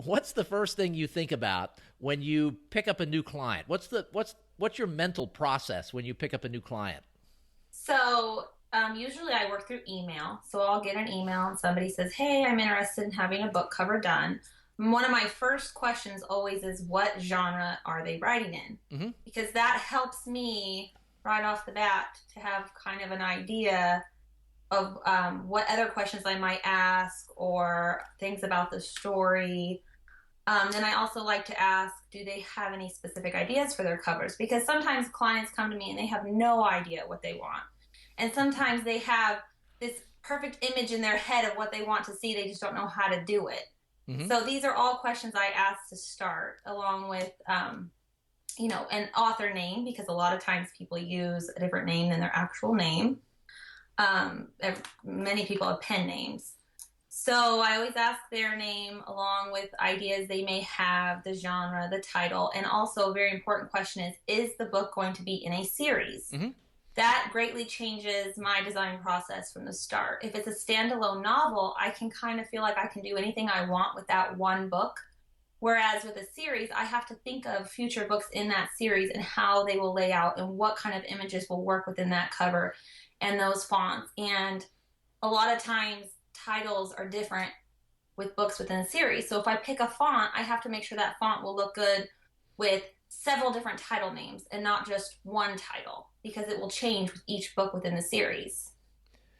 what's the first thing you think about when you pick up a new client? What's your mental process when you pick up a new client? So usually I work through email. So I'll get an email and somebody says, "Hey, I'm interested in having a book cover done." One of my first questions always is, what genre are they writing in? Hmm. Because that helps me right off the bat to have kind of an idea of what other questions I might ask or things about the story. Then I also like to ask, do they have any specific ideas for their covers? Because sometimes clients come to me and they have no idea what they want. And sometimes they have this perfect image in their head of what they want to see. They just don't know how to do it. Hmm. So these are all questions I ask to start, along with, an author name, because a lot of times people use a different name than their actual name. Many people have pen names. So I always ask their name along with ideas they may have, the genre, the title, and also a very important question is the book going to be in a series? Hmm. That greatly changes my design process from the start. If it's a standalone novel, I can kind of feel like I can do anything I want with that one book. Whereas with a series, I have to think of future books in that series and how they will lay out and what kind of images will work within that cover and those fonts. And a lot of times titles are different with books within a series. So if I pick a font, I have to make sure that font will look good with several different title names and not just one title, because it will change with each book within the series.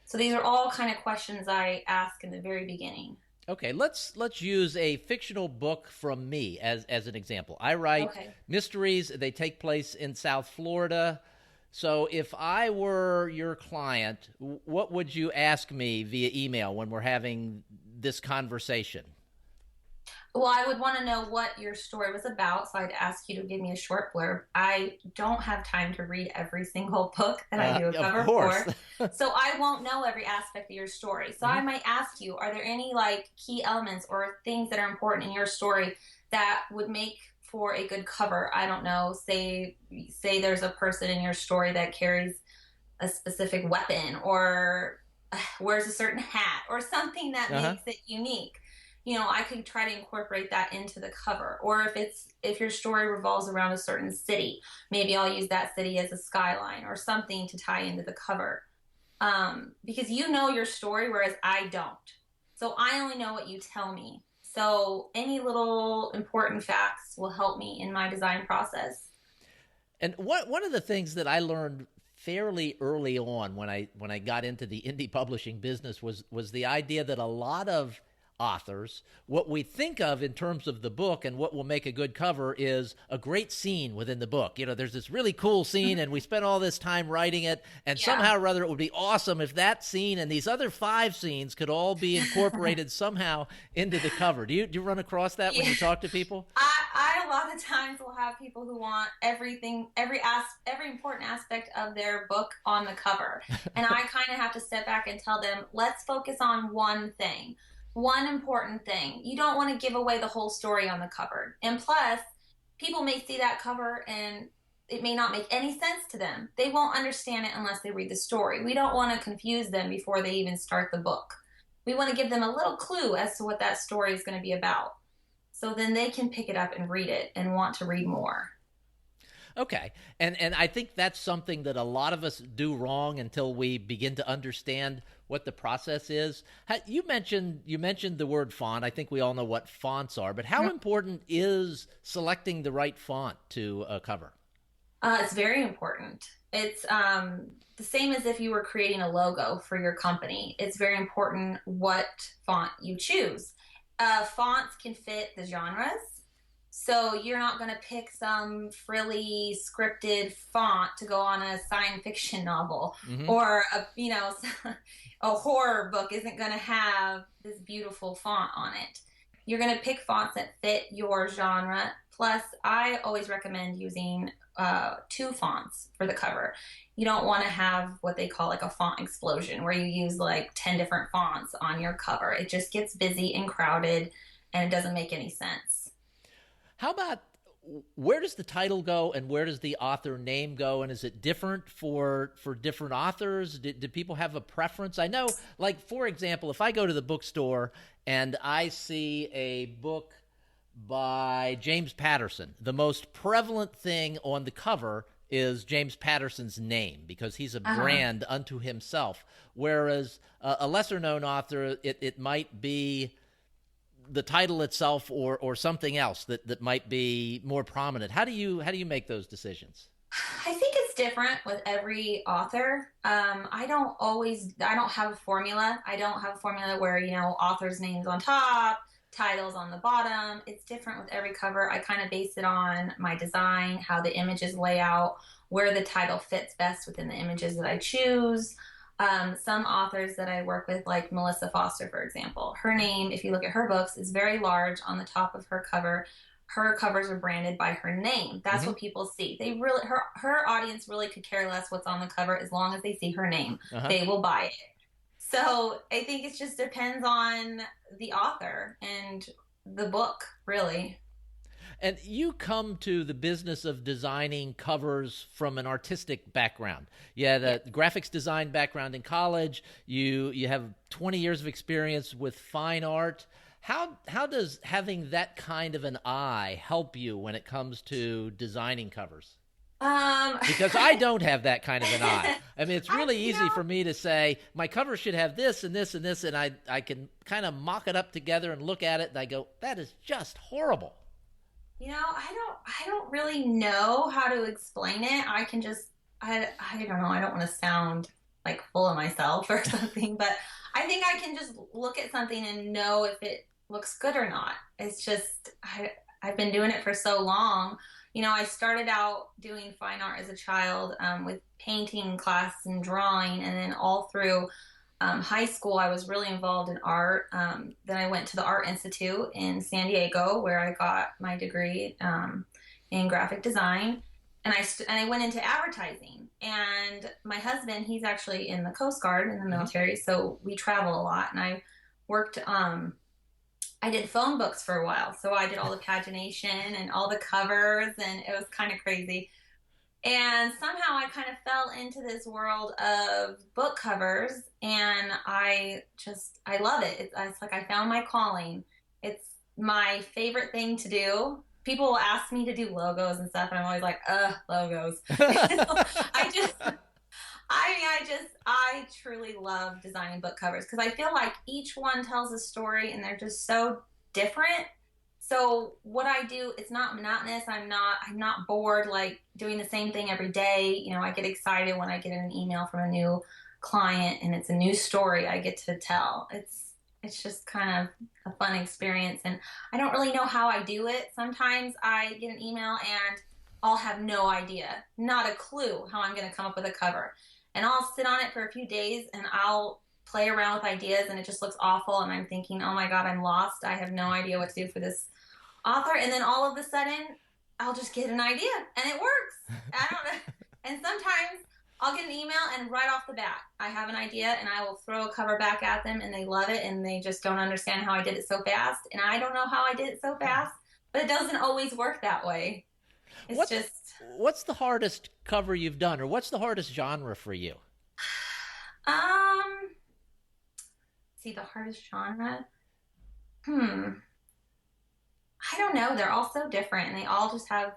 So these are all kind of questions I ask in the very beginning. Okay, let's use a fictional book from me as an example. I write Okay. mysteries. They take place in South Florida. So if I were your client, what would you ask me via email when we're having this conversation? Well, I would want to know what your story was about, so I'd ask you to give me a short blurb. I don't have time to read every single book that I do a Of cover course. for, so I won't know every aspect of your story. So I Hmm. might ask you, are there any like key elements or things that are important in your story that would make for a good cover? I don't know, say there's a person in your story that carries a specific weapon or wears a certain hat or something that Uh-huh. makes it unique. I could try to incorporate that into the cover. Or if your story revolves around a certain city, maybe I'll use that city as a skyline or something to tie into the cover. Because you know your story, whereas I don't. So I only know what you tell me. So any little important facts will help me in my design process. And one of the things that I learned fairly early on when I got into the indie publishing business was the idea that a lot of authors, what we think of in terms of the book and what will make a good cover is a great scene within the book. There's this really cool scene and we spent all this time writing it, and Yeah. somehow or other it would be awesome if that scene and these other five scenes could all be incorporated somehow into the cover. Do you run across that when Yeah. you talk to people? I a lot of times will have people who want everything, every important aspect of their book on the cover, and I kind of have to step back and tell them, let's focus on one thing, one important thing. You don't want to give away the whole story on the cover, and plus, people may see that cover and it may not make any sense to them. They won't understand it unless they read the story. We don't want to confuse them before they even start the book. We want to give them a little clue as to what that story is going to be about, so then they can pick it up and read it and want to read more. Okay. And I think that's something that a lot of us do wrong until we begin to understand what the process is. You mentioned the word font. I think we all know what fonts are, but how important is selecting the right font to cover? It's very important. It's the same as if you were creating a logo for your company. It's very important what font you choose. Fonts can fit the genres. So you're not going to pick some frilly scripted font to go on a science fiction novel, Hmm. or a horror book isn't going to have this beautiful font on it. You're going to pick fonts that fit your genre. Plus, I always recommend using two fonts for the cover. You don't want to have what they call like a font explosion where you use like 10 different fonts on your cover. It just gets busy and crowded and it doesn't make any sense. How about where does the title go and where does the author name go, and is it different for different authors? Do people have a preference? I know, like, for example, if I go to the bookstore and I see a book by James Patterson. The most prevalent thing on the cover is James Patterson's name because he's a brand unto himself. Whereas a lesser-known author, it might be the title itself or something else that might be more prominent. How do you make those decisions? I think it's different with every author. I don't have a formula. I don't have a formula where, author's name's on top, titles on the bottom. It's different with every cover. I kind of base it on my design, how the images lay out, where the title fits best within the images that I choose. Some authors that I work with, like Melissa Foster, for example, her name, if you look at her books, is very large on the top of her cover. Her covers are branded by her name. That's what people see. They really, her audience really could care less what's on the cover as long as they see her name. They will buy it. So I think it just depends on the author and the book, really. And you come to the business of designing covers from an artistic background. You had a graphics design background in college. You have 20 years of experience with fine art. How does having that kind of an eye help you when it comes to designing covers? Because I don't have that kind of an eye. I mean, it's really easy for me to say, my cover should have this and this and this, and I can kind of mock it up together and look at it, and I go, that is just horrible. I don't really know how to explain it. I can just, I don't know. I don't want to sound like full of myself or something, but I think I can just look at something and know if it looks good or not. It's just, I've been doing it for so long. I started out doing fine art as a child with painting class and drawing, and then all through high school, I was really involved in art. Then I went to the Art Institute in San Diego, where I got my degree in graphic design. And I went into advertising. And my husband, he's actually in the Coast Guard in the military, so we travel a lot. And I worked, I did phone books for a while. So I did all the pagination and all the covers, and it was kind of crazy. And somehow I kind of fell into this world of book covers, and I love it. It's like I found my calling. It's my favorite thing to do. People will ask me to do logos and stuff, and I'm always like, logos. I truly love designing book covers because I feel like each one tells a story, and they're just so different. So what I do, it's not monotonous. I'm not bored like doing the same thing every day. I get excited when I get an email from a new client and it's a new story I get to tell. It's just kind of a fun experience, and I don't really know how I do it. Sometimes I get an email and I'll have no idea, not a clue how I'm going to come up with a cover. And I'll sit on it for a few days and I'll play around with ideas, and it just looks awful, and I'm thinking, oh my God, I'm lost. I have no idea what to do for this author. And then all of a sudden I'll just get an idea and it works. I don't know. And sometimes I'll get an email and right off the bat I have an idea, and I will throw a cover back at them, and they love it, and they just don't understand how I did it so fast. And I don't know how I did it so fast, but it doesn't always work that way. What's the hardest cover you've done, or what's the hardest genre for you? The hardest genre? I don't know. They're all so different, and they all just have,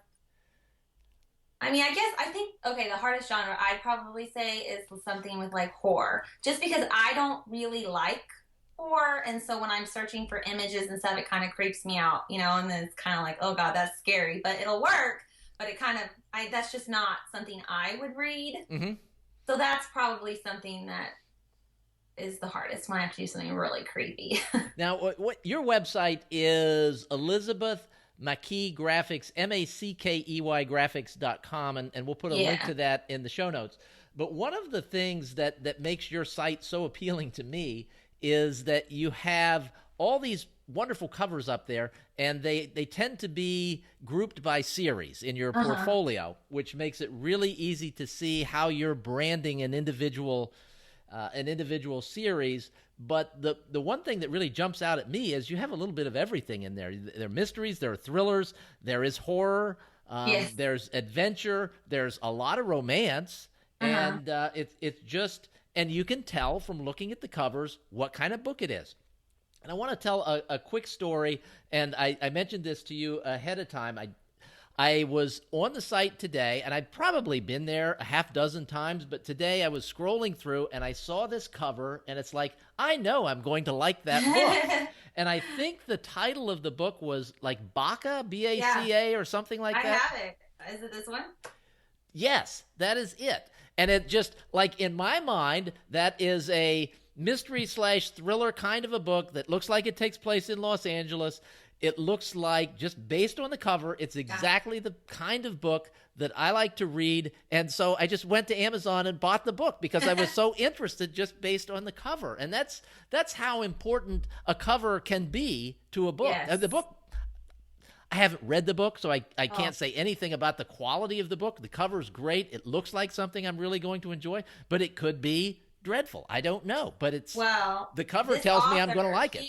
the hardest genre I'd probably say is something with like horror, just because I don't really like horror. And so when I'm searching for images and stuff, it kind of creeps me out, and then it's kind of like, oh God, that's scary, but it'll work. But it kind of, that's just not something I would read. So that's probably something that is the hardest, when I have to do something really creepy. Now, what your website is Elizabeth Mackey Graphics, Mackey graphics.com, and we'll put a link to that in the show notes. But one of the things that makes your site so appealing to me is that you have all these wonderful covers up there, and they tend to be grouped by series in your portfolio, which makes it really easy to see how you're branding an individual series. But the one thing that really jumps out at me is you have a little bit of everything in there. There are mysteries, there are thrillers, there is horror, there's adventure, there's a lot of romance, and it's just, and you can tell from looking at the covers what kind of book it is. And I want to tell a quick story, and I mentioned this to you ahead of time. I was on the site today, and I'd probably been there a half dozen times, but today I was scrolling through, and I saw this cover, and it's like, I know I'm going to like that book. And I think the title of the book was like Baca, B-A-C-A, or something like that. I have it. Is it this one? Yes, that is it. And it just, like, in my mind, that is a mystery/thriller kind of a book that looks like it takes place in Los Angeles. It looks like, just based on the cover, it's exactly the kind of book that I like to read. And so I just went to Amazon and bought the book because I was so interested just based on the cover. And that's how important a cover can be to a book. Yes. The book, I haven't read the book, so I can't say anything about the quality of the book. The cover's great. It looks like something I'm really going to enjoy, but it could be dreadful. I don't know. But the cover tells me I'm going to like it.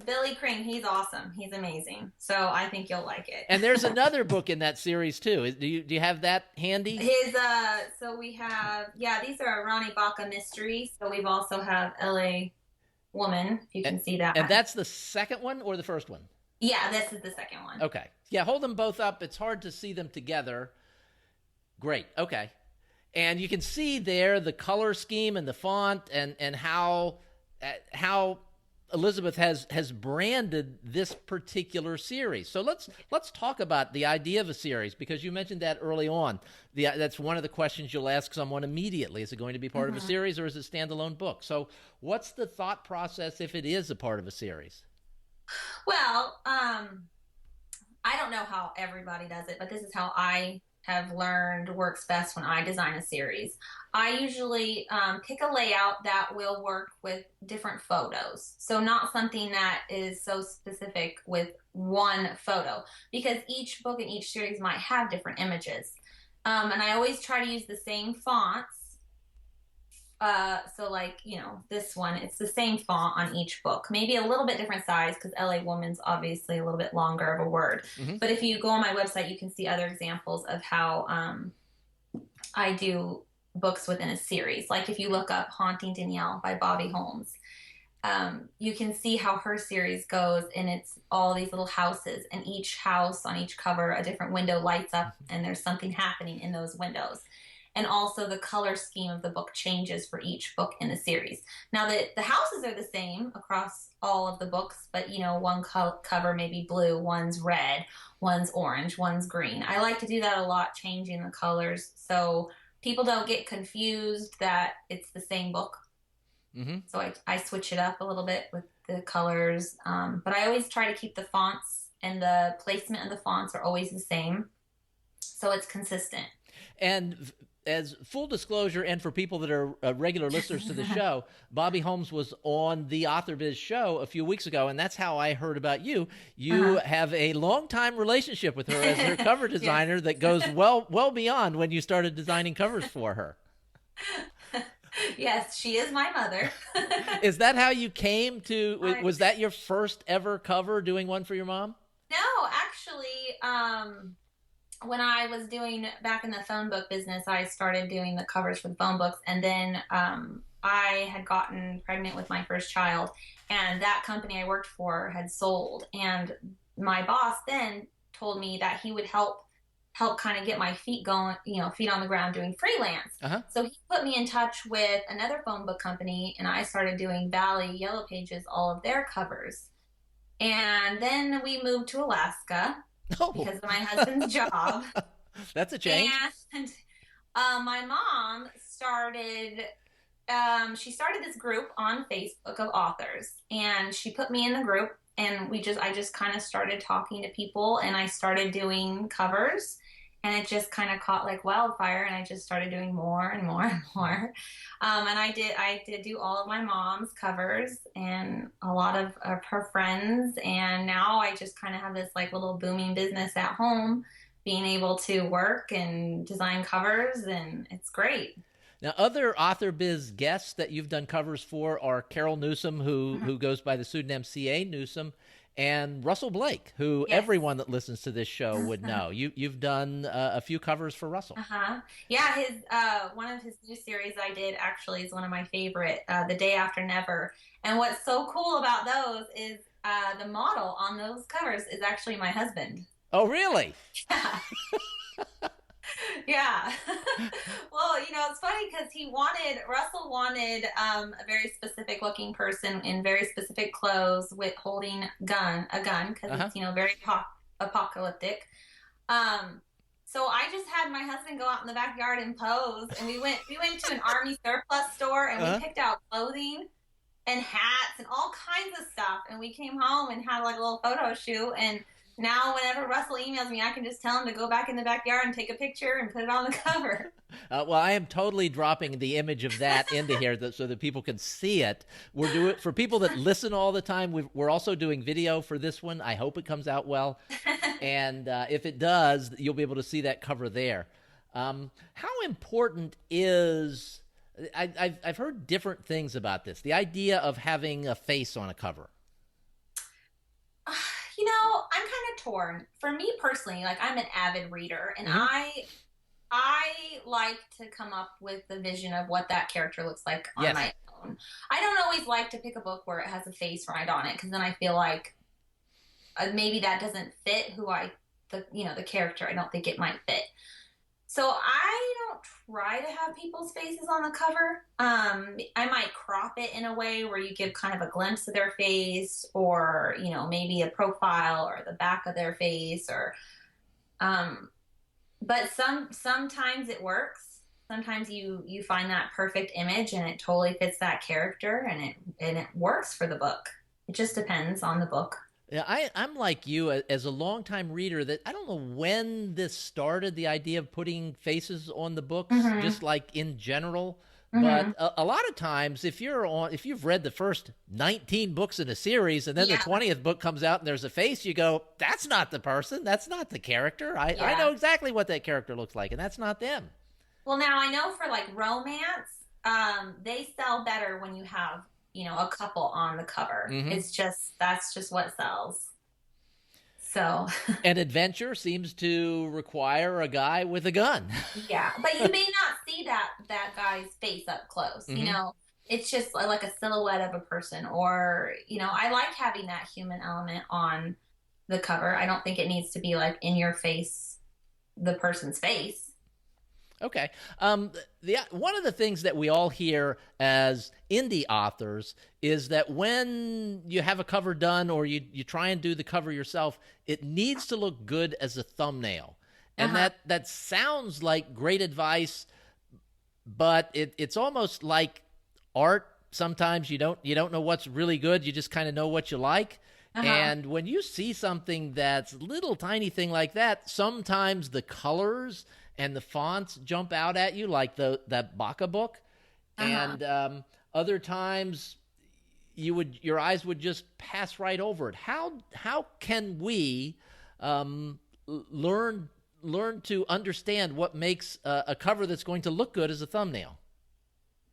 Billy Crane, he's awesome. He's amazing. So I think you'll like it. And there's another book in that series too. Do you have that handy? So we have, these are Ronnie Baca mysteries. So we've also have LA Woman, if you can see that. And that's the second one or the first one? Yeah, this is the second one. Okay. Yeah, hold them both up. It's hard to see them together. Great. Okay. And you can see there the color scheme and the font and how Elizabeth has branded this particular series. So let's talk about the idea of a series, because you mentioned that early on. That's one of the questions you'll ask someone immediately. Is it going to be part of a series, or is it a standalone book? So what's the thought process if it is a part of a series? Well, I don't know how everybody does it, but this is how I have learned works best when I design a series. I usually pick a layout that will work with different photos. So not something that is so specific with one photo, because each book and each series might have different images. And I always try to use the same fonts. So like, this one, it's the same font on each book, maybe a little bit different size because LA Woman's obviously a little bit longer of a word. Mm-hmm. But if you go on my website, you can see other examples of how I do books within a series. Like if you look up Haunting Danielle by Bobbi Holmes, you can see how her series goes, and it's all these little houses, and each house on each cover, a different window lights up and there's something happening in those windows. And also the color scheme of the book changes for each book in the series. Now the houses are the same across all of the books, but one cover may be blue, one's red, one's orange, one's green. I like to do that a lot, changing the colors so people don't get confused that it's the same book. Mm-hmm. So I switch it up a little bit with the colors, but I always try to keep the fonts and the placement of the fonts are always the same, so it's consistent. And as full disclosure, and for people that are regular listeners to the show, Bobbi Holmes was on the Author Biz show a few weeks ago, and that's how I heard about you. You have a long-time relationship with her as her cover designer that goes well beyond when you started designing covers for her. Yes, she is my mother. Is that how you came to, was that your first ever cover, doing one for your mom? No, actually, when I was doing back in the phone book business, I started doing the covers for the phone books. And then I had gotten pregnant with my first child, and that company I worked for had sold. And my boss then told me that he would help kind of get my feet going, feet on the ground doing freelance. So he put me in touch with another phone book company, and I started doing Valley Yellow Pages, all of their covers. And then we moved to Alaska. Because of my husband's job. That's a change. And my mom started, she started this group on Facebook of authors, and she put me in the group, and I just kind of started talking to people, and I started doing covers, and it just kind of caught like wildfire, and I just started doing more and more and more. And I did do all of my mom's covers and a lot of her friends. And now I just kind of have this like little booming business at home, being able to work and design covers, and it's great. Now, other Author Biz guests that you've done covers for are Carol Newsome, who goes by the pseudonym C.A. Newsome, and Russell Blake, who Yes. everyone that listens to this show would know. You've done a few covers for Russell. Yeah, his one of his new series I did actually is one of my favorite, The Day After Never. And what's so cool about those is the model on those covers is actually my husband. Oh, really? Yeah. Yeah. Well, it's funny because Russell wanted a very specific looking person in very specific clothes with holding a gun because it's, very apocalyptic. So I just had my husband go out in the backyard and pose, and we went to an army surplus store, and we picked out clothing and hats and all kinds of stuff, and we came home and had like a little photo shoot. And now whenever Russell emails me, I can just tell him to go back in the backyard and take a picture and put it on the cover. Well, I am totally dropping the image of that into here so that people can see it. We're doing for people that listen all the time. We're also doing video for this one. I hope it comes out well, and if it does, you'll be able to see that cover there. How important is I've heard different things about this. The idea of having a face on a cover. I'm kind of torn. For me personally, like I'm an avid reader, and I like to come up with the vision of what that character looks like on my own. I don't always like to pick a book where it has a face right on it, because then I feel like maybe that doesn't fit the character. I don't think it might fit. So I don't try to have people's faces on the cover. I might crop it in a way where you give kind of a glimpse of their face, or, maybe a profile or the back of their face, or, but sometimes it works. Sometimes you find that perfect image and it totally fits that character, and it works for the book. It just depends on the book. Yeah, I'm like you as a longtime reader that I don't know when this started, the idea of putting faces on the books, just like in general. But a lot of times, if you've read the first 19 books in a series, and then the 20th book comes out and there's a face, you go, that's not the person. That's not the character. I know exactly what that character looks like, and that's not them. Well, now I know for like romance, they sell better when you have a couple on the cover. That's just what sells. So. An adventure seems to require a guy with a gun. Yeah, but you may not see that guy's face up close. It's just like a silhouette of a person, or I like having that human element on the cover. I don't think it needs to be like in your face, the person's face. Okay. One of the things that we all hear as indie authors is that when you have a cover done, or you try and do the cover yourself, it needs to look good as a thumbnail. And that sounds like great advice, but it's almost like art. Sometimes you don't know what's really good. You just kind of know what you like. And when you see something that's a little tiny thing like that, sometimes the colors and the fonts jump out at you, like that Baca book. And other times your eyes would just pass right over it. How can we learn to understand what makes a cover that's going to look good as a thumbnail?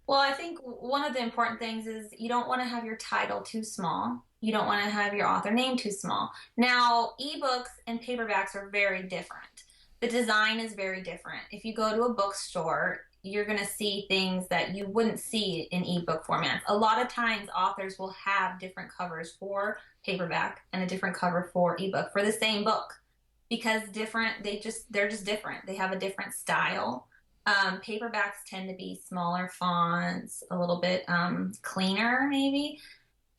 Well, I think one of the important things is you don't want to have your title too small. You don't want to have your author name too small. Now, ebooks and paperbacks are very different. The design is very different. If you go to a bookstore, you're going to see things that you wouldn't see in ebook formats. A lot of times authors will have different covers for paperback and a different cover for ebook for the same book, because they're just different. They have a different style. Paperbacks tend to be smaller fonts, a little bit cleaner maybe.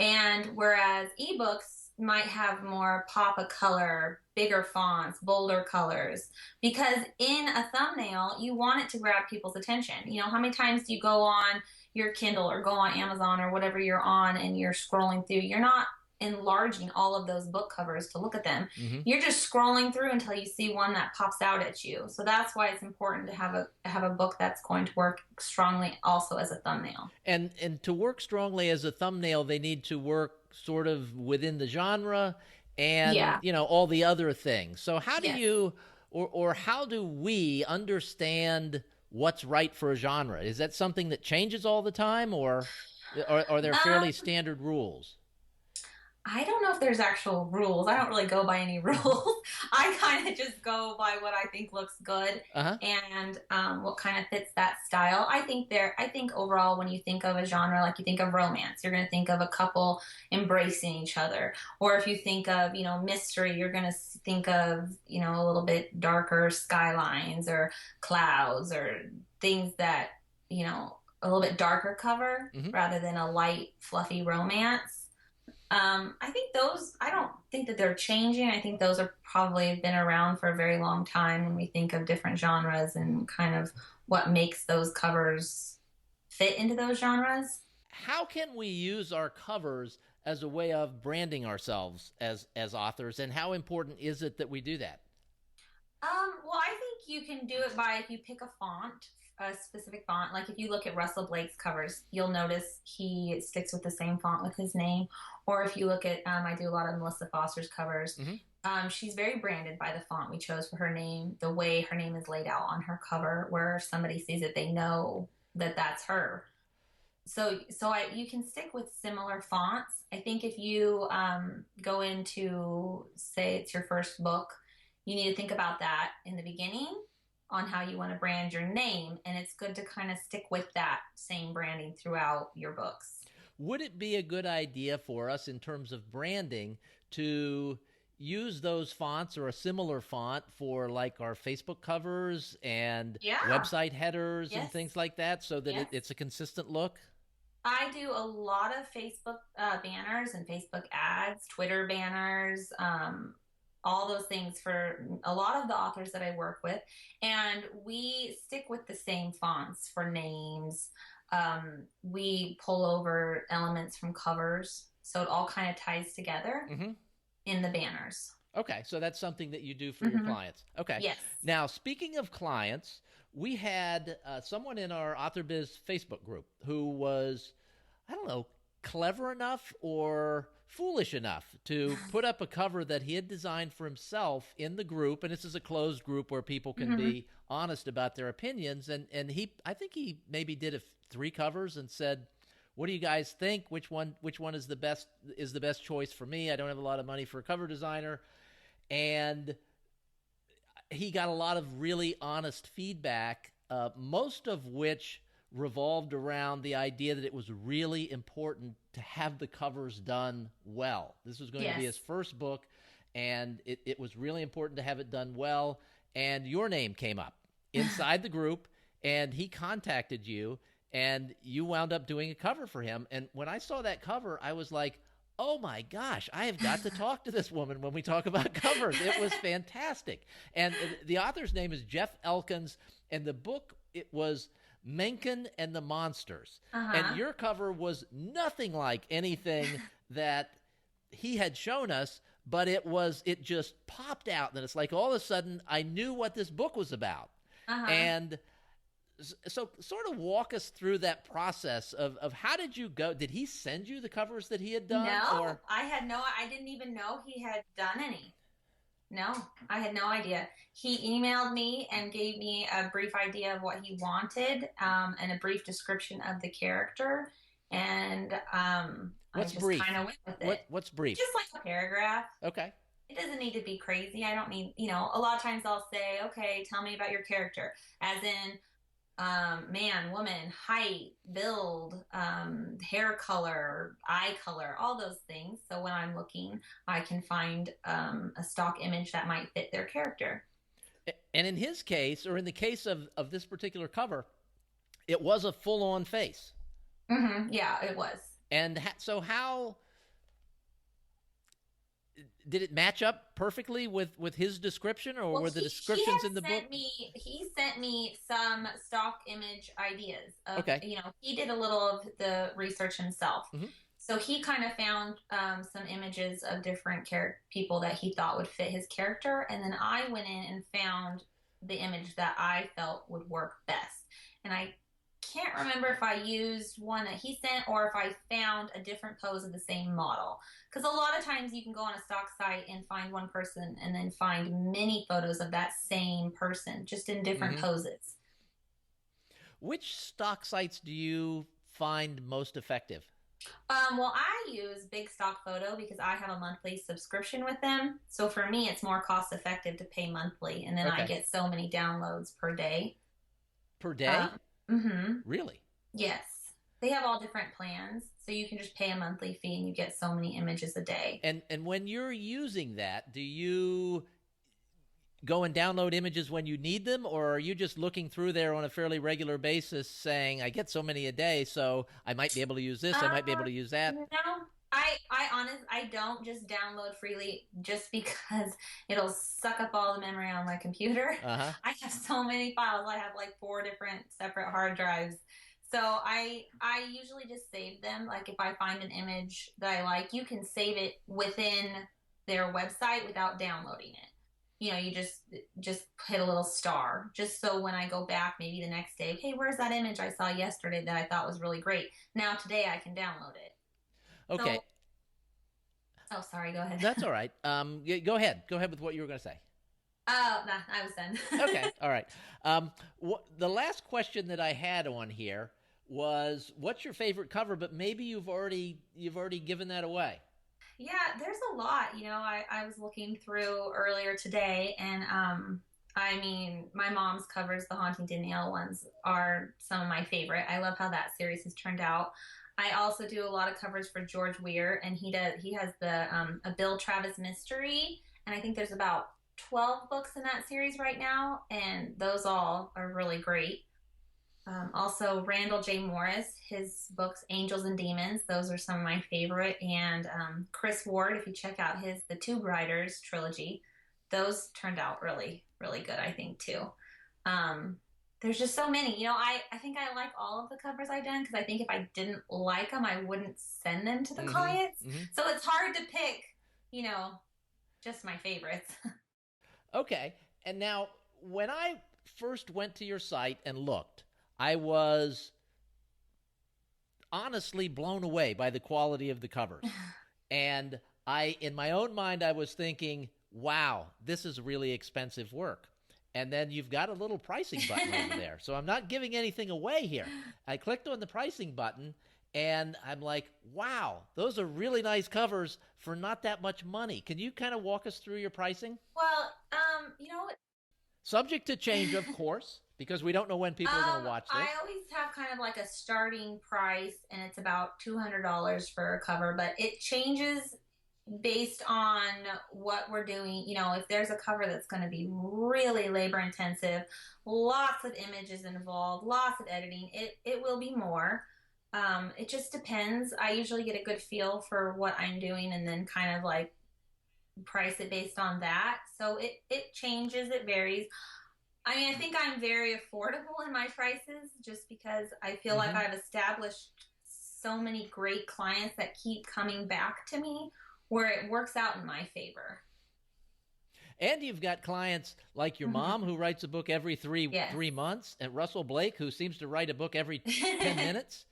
And whereas ebooks might have more pop of color, bigger fonts, bolder colors, because in a thumbnail, you want it to grab people's attention. How many times do you go on your Kindle or go on Amazon or whatever you're on and you're scrolling through? You're not enlarging all of those book covers to look at them. You're just scrolling through until you see one that pops out at you. So that's why it's important to have a book that's going to work strongly also as a thumbnail. And to work strongly as a thumbnail, they need to work sort of within the genre and all the other things. So how do you or how do we understand what's right for a genre? Is that something that changes all the time, or are there fairly standard rules? I don't know if there's actual rules. I don't really go by any rules. I kind of just go by what I think looks good Uh-huh. and what kind of fits that style. I think overall, when you think of a genre, like you think of romance, you're going to think of a couple embracing each other. Or if you think of, mystery, you're going to think of, a little bit darker skylines or clouds or things that, a little bit darker cover Hmm. rather than a light, fluffy romance. I think those, I don't think that they're changing. I think those are probably been around for a very long time when we think of different genres and kind of what makes those covers fit into those genres. How can we use our covers as a way of branding ourselves as authors, and how important is it that we do that? Well, I think you can do it by if you pick a font, a specific font. Like if you look at Russell Blake's covers, you'll notice he sticks with the same font with his name. Or if you look at, I do a lot of Melissa Foster's covers. Hmm. She's very branded by the font we chose for her name, the way her name is laid out on her cover, where if somebody sees it, they know that that's her. You can stick with similar fonts. I think if you go into, say, it's your first book, you need to think about that in the beginning on how you want to brand your name, and it's good to kind of stick with that same branding throughout your books. Would it be a good idea for us in terms of branding to use those fonts or a similar font for like our Facebook covers and Yeah. website headers and Yes. things like that so that Yes. it's a consistent look? I do a lot of Facebook banners and Facebook ads, Twitter banners, all those things for a lot of the authors that I work with. And we stick with the same fonts for names. We pull over elements from covers. So it all kind of ties together Hmm. in the banners. Okay, so that's something that you do for your Hmm. clients. Okay. Yes. Now, speaking of clients, we had someone in our Author Biz Facebook group who was, I don't know, clever enough or foolish enough to put up a cover that he had designed for himself in the group. And this is a closed group where people can Hmm. be honest about their opinions. And I think he maybe did three covers and said, what do you guys think? Which one is the best choice for me? I don't have a lot of money for a cover designer. And he got a lot of really honest feedback, most of which revolved around the idea that it was really important to have the covers done well. This was going to be his Yes. first book, and it was really important to have it done well. And your name came up inside the group, and he contacted you, and you wound up doing a cover for him. And when I saw that cover, I was like, oh my gosh, I have got to talk to this woman when we talk about covers. It was fantastic. And the author's name is Jeff Elkins, and the book, it was Mencken and the Monsters. And Uh-huh. your cover was nothing like anything that he had shown us, but it just popped out. And it's like all of a sudden I knew what this book was about. Uh-huh. And so sort of walk us through that process of how did you go? Did he send you the covers that he had done, No, or I didn't even know he had done any. No, I had no idea. He emailed me and gave me a brief idea of what he wanted, and a brief description of the character, and I what's just brief? kind of went with it. What's brief? Just like a paragraph. Okay. It doesn't need to be crazy. I don't need, a lot of times I'll say, okay, tell me about your character, as in man, woman, height, build, hair color, eye color, all those things. So when I'm looking, I can find a stock image that might fit their character. And in his case, or in the case of this particular cover, it was a full-on face. Yeah, it was. And so how did it match up perfectly with his description, or Well, were the he descriptions had in the book? he sent me some stock image ideas of, Okay. he did a little of the research himself. Hmm. So he kind of found some images of different people that he thought would fit his character. And then I went in and found the image that I felt would work best. And I can't remember if I used one that he sent or if I found a different pose of the same model. Because a lot of times you can go on a stock site and find one person and then find many photos of that same person, just in different Hmm. poses. Which stock sites do you find most effective? Well, I use Big Stock Photo because I have a monthly subscription with them. So for me, it's more cost effective to pay monthly, and then I Okay. get so many downloads per day. Per day? Um, mm-hmm. Really? Yes. They have all different plans, so you can just pay a monthly fee and you get so many images a day. And when you're using that, do you go and download images when you need them, or are you just looking through there on a fairly regular basis saying, I get so many a day, so I might be able to use this, I might be able to use that? No, I don't just download freely just because it'll suck up all the memory on my computer. Uh-huh. I have so many files. I have like four different separate hard drives. So I usually just save them. Like if I find an image that I like, you can save it within their website without downloading it. You just hit a little star just so when I go back maybe the next day, hey, where's that image I saw yesterday that I thought was really great? Now today I can download it. Okay. So, oh, sorry, go ahead. That's all right. Go ahead. Go ahead with what you were going to say. Oh, nah, I was done. Okay. All right. The last question that I had on here was, what's your favorite cover? But maybe you've already given that away. Yeah, there's a lot. I was looking through earlier today, and I mean, my mom's covers, the Haunting Danielle ones, are some of my favorite. I love how that series has turned out. I also do a lot of covers for George Weir, and he has the a Bill Travis mystery, and I think there's about 12 books in that series right now, and those all are really great. Also, Randall J. Morris, his books Angels and Demons, those are some of my favorite. And Chris Ward, if you check out his The Tube Riders trilogy, those turned out really, really good, I think, too. Um, there's just so many. I think I like all of the covers I've done because I think if I didn't like them, I wouldn't send them to the clients. Mm-hmm. So it's hard to pick, just my favorites. Okay. And now, when I first went to your site and looked, I was honestly blown away by the quality of the covers. And in my own mind, I was thinking, wow, this is really expensive work. And then you've got a little pricing button over there. So I'm not giving anything away here. I clicked on the pricing button and I'm like, wow, those are really nice covers for not that much money. Can you kind of walk us through your pricing? Well, you know what? Subject to change, of course, because we don't know when people are going to watch this. I always have kind of like a starting price, and it's about $200 for a cover, but it changes based on what we're doing. If there's a cover that's going to be really labor intensive, lots of images involved, lots of editing, it will be more. It just depends. I usually get a good feel for what I'm doing and then kind of like price it based on that. So it changes, it varies. I mean, I think I'm very affordable in my prices just because I feel like I've established so many great clients that keep coming back to me where it works out in my favor. And you've got clients like your mom who writes a book every three months, and Russell Blake who seems to write a book every 10 minutes.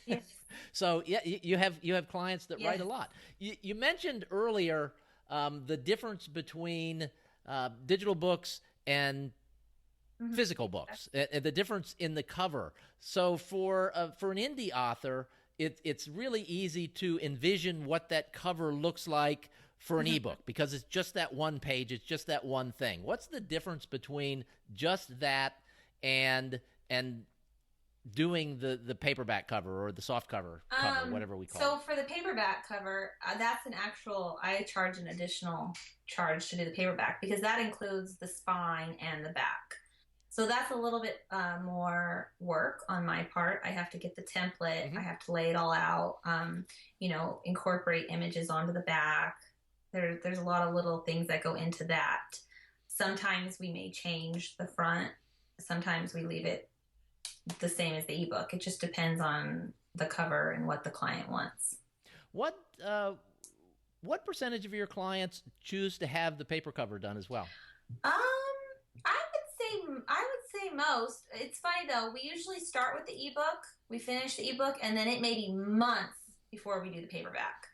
Yes. So yeah, you have clients that write a lot. You mentioned earlier the difference between digital books and physical books, and the difference in the cover. So for an indie author, it's really easy to envision what that cover looks like for an ebook because it's just that one page, it's just that one thing. What's the difference between just that and doing the paperback cover or the soft cover, whatever we call it? So for the paperback cover, I charge an additional charge to do the paperback because that includes the spine and the back. So that's a little bit more work on my part. I have to get the template. I have to lay it all out, incorporate images onto the back. There's a lot of little things that go into that. Sometimes we may change the front. Sometimes we leave it the same as the ebook. It just depends on the cover and what the client wants. What percentage of your clients choose to have the paper cover done as well? I would say most. It's funny though. We usually start with the ebook. We finish the ebook, and then it may be months before we do the paperback.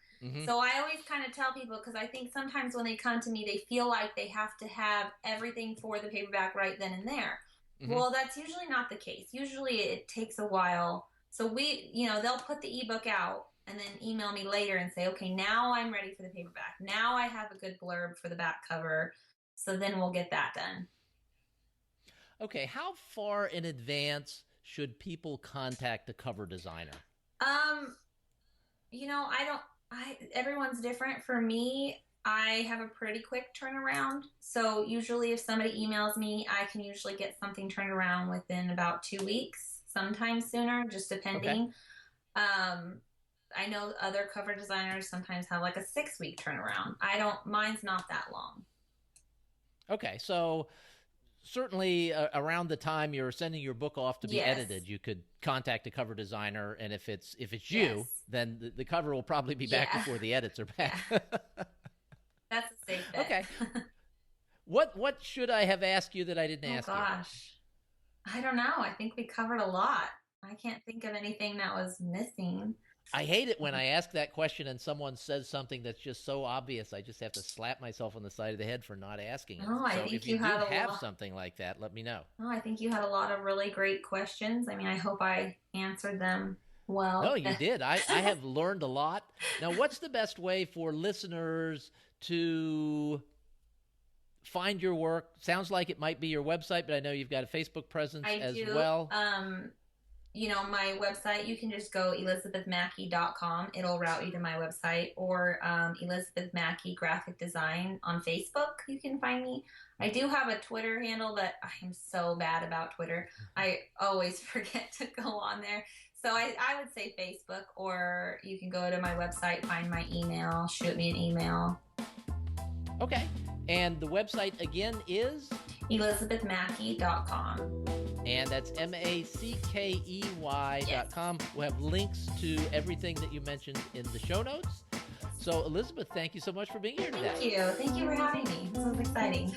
So I always kind of tell people, because I think sometimes when they come to me, they feel like they have to have everything for the paperback right then and there. Well, that's usually not the case. Usually it takes a while So they'll put the ebook out and then email me later and say, okay, now I'm ready for the paperback. Now I have a good blurb for the back cover. So then we'll get that done. Okay. How far in advance should people contact a cover designer? Everyone's different. For me, I have a pretty quick turnaround. So usually if somebody emails me, I can usually get something turned around within about 2 weeks, sometimes sooner, just depending. Okay. I know other cover designers sometimes have like a 6-week turnaround. Mine's not that long. Okay. So certainly around the time you're sending your book off to be edited, you could contact a cover designer, and if it's you, then the cover will probably be back before the edits are back. Yeah. That's a safe bet. Okay. What should I have asked you that I didn't ask you? Oh gosh, I don't know. I think we covered a lot. I can't think of anything that was missing. I hate it when I ask that question and someone says something that's just so obvious. I just have to slap myself on the side of the head for not asking it. Oh, I think if you have something like that, let me know. Oh, I think you had a lot of really great questions. I mean, I hope I answered them well. No, you did. I have learned a lot. Now, what's the best way for listeners to find your work? Sounds like it might be your website, but I know you've got a Facebook presence as well. My website, you can just go elizabethmackey.com. It'll route you to my website, or Elizabeth Mackey Graphic Design on Facebook. You can find me. I do have a Twitter handle, but I am so bad about Twitter. I always forget to go on there. So I would say Facebook, or you can go to my website, find my email, shoot me an email. Okay. And the website again is? ElizabethMackey.com. And that's MACKEY.com. We'll have links to everything that you mentioned in the show notes. So, Elizabeth, thank you so much for being here today. Thank you. Thank you for having me. This was exciting.